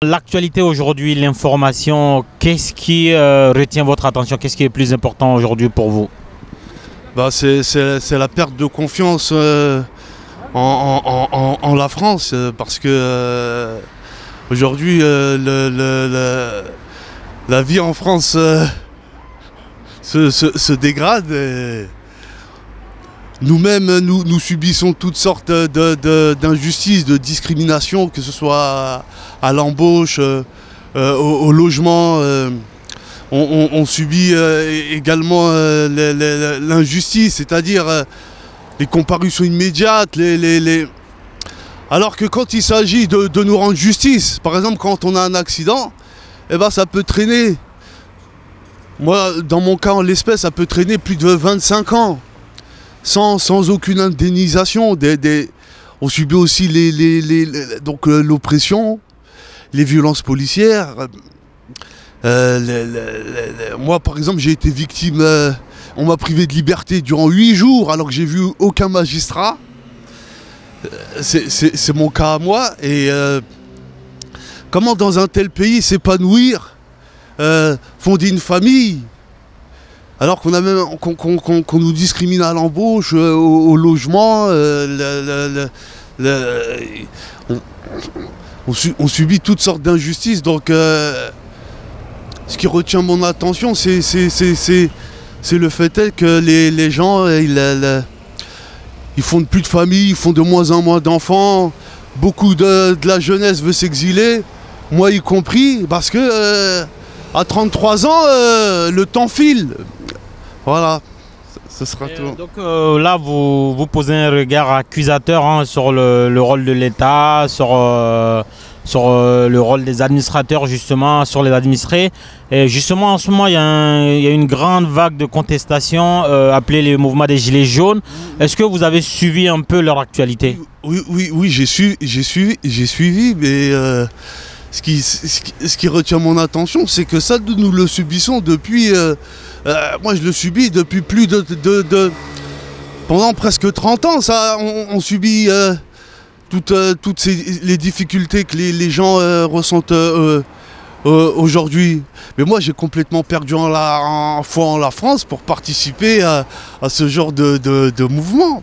L'actualité aujourd'hui, l'information, qu'est-ce qui retient votre attention? Qu'est-ce qui est plus important aujourd'hui pour vous? C'est la perte de confiance en la France parce que aujourd'hui la vie en France se dégrade. Nous-mêmes, nous subissons toutes sortes d'injustices, de discriminations, que ce soit à l'embauche, au logement. On subit également l'injustice, c'est-à-dire les comparutions immédiates. Alors que quand il s'agit de nous rendre justice, par exemple quand on a un accident, eh ben, ça peut traîner. Moi, dans mon cas en l'espèce, ça peut traîner plus de 25 ans. Sans aucune indemnisation. On subit aussi l'oppression, les violences policières. Moi, par exemple, j'ai été victime. On m'a privé de liberté durant 8 jours alors que j'ai vu aucun magistrat. C'est mon cas à moi. Et comment dans un tel pays s'épanouir, fonder une famille, alors qu'on nous discrimine à l'embauche, au logement, on subit toutes sortes d'injustices. Donc, ce qui retient mon attention, c'est le fait que les gens, ils font plus de famille, ils font de moins en moins d'enfants. Beaucoup de la jeunesse veut s'exiler, moi y compris, parce que à 33 ans, le temps file. Voilà, ce sera tout. Donc là, vous posez un regard accusateur sur le rôle de l'État, sur le rôle des administrateurs, justement, sur les administrés. Et justement, en ce moment, il y a une grande vague de contestation appelée les mouvements des Gilets jaunes. Est-ce que vous avez suivi un peu leur actualité? Oui, j'ai suivi, mais ce qui retient mon attention, c'est que ça, nous le subissons depuis... moi, je le subis depuis plus pendant presque 30 ans. Ça, on subit toutes les difficultés que les gens ressentent aujourd'hui. Mais moi, j'ai complètement perdu foi en la France pour participer à ce genre de mouvement.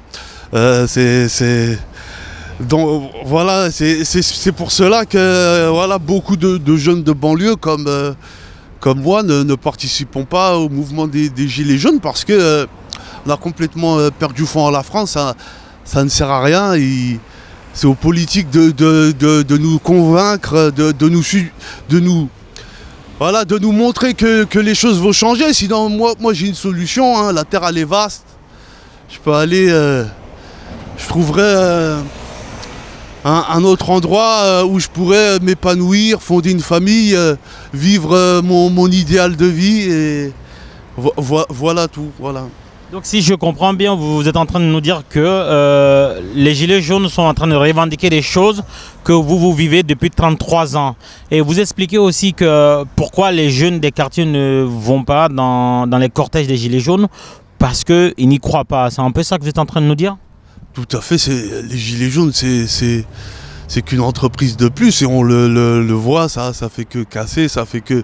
Donc voilà, c'est pour cela que voilà, beaucoup de jeunes de banlieue comme moi ne participons pas au mouvement des Gilets jaunes parce que on a complètement perdu foi en la France. Ça ne sert à rien. C'est aux politiques de nous convaincre, de nous montrer que les choses vont changer. Sinon, moi j'ai une solution. Hein. La terre, elle est vaste. Je peux aller... je trouverai un autre endroit où je pourrais m'épanouir, fonder une famille, vivre mon idéal de vie. Et voilà tout. Voilà. Donc si je comprends bien, vous êtes en train de nous dire que les Gilets jaunes sont en train de revendiquer des choses que vous vivez depuis 33 ans. Et vous expliquez aussi que pourquoi les jeunes des quartiers ne vont pas dans les cortèges des Gilets jaunes, parce qu'ils n'y croient pas. C'est un peu ça que vous êtes en train de nous dire? Tout à fait. Les Gilets jaunes, c'est qu'une entreprise de plus. Et on le voit, ça fait que casser, ça fait que...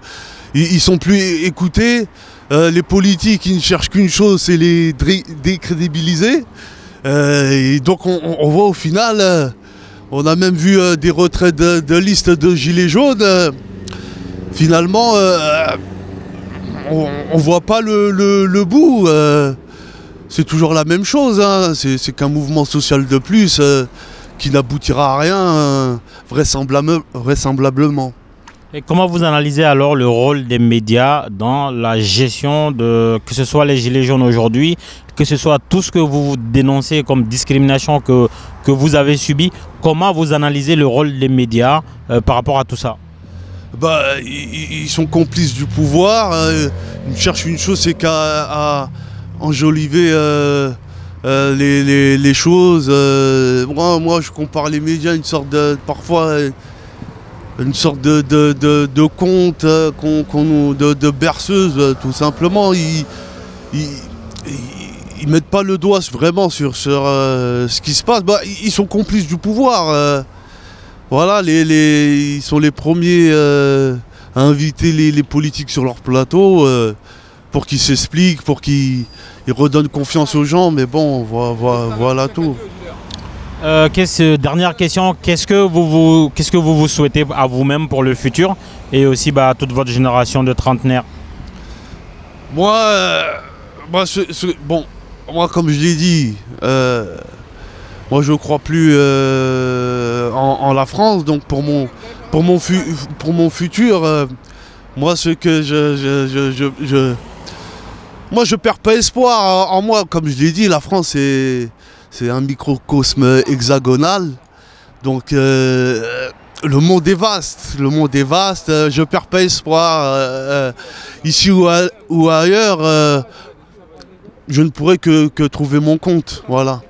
Ils sont plus écoutés. Les politiques, ils ne cherchent qu'une chose, c'est les décrédibiliser. Et donc on voit au final, on a même vu des retraits de listes de Gilets jaunes. Finalement, on voit pas le bout. C'est toujours la même chose. Hein. C'est qu'un mouvement social de plus qui n'aboutira à rien, vraisemblablement. Et comment vous analysez alors le rôle des médias dans la gestion de, que ce soit les Gilets jaunes aujourd'hui, que ce soit tout ce que vous dénoncez comme discrimination que vous avez subi, comment vous analysez le rôle des médias par rapport à tout ça? Ils sont complices du pouvoir. Ils cherchent une chose, c'est qu'à enjoliver les choses. Moi, je compare les médias à une sorte parfois une sorte de conte, de berceuse, tout simplement. Ils mettent pas le doigt vraiment sur ce qui se passe. Ils sont complices du pouvoir. voilà, ils sont les premiers à inviter les politiques sur leur plateau pour qu'ils s'expliquent, pour qu'ils redonnent confiance aux gens. Mais bon, voilà tout. Dernière question, qu'est-ce que vous souhaitez à vous-même pour le futur et aussi à toute votre génération de trentenaires? Moi, comme je l'ai dit, moi je ne crois plus en la France. Donc pour mon futur, moi je perds pas espoir en moi. Comme je l'ai dit, la France c'est un microcosme hexagonal. Donc le monde est vaste, je perds pas espoir. Ici ou ailleurs, je ne pourrais que trouver mon compte. Voilà.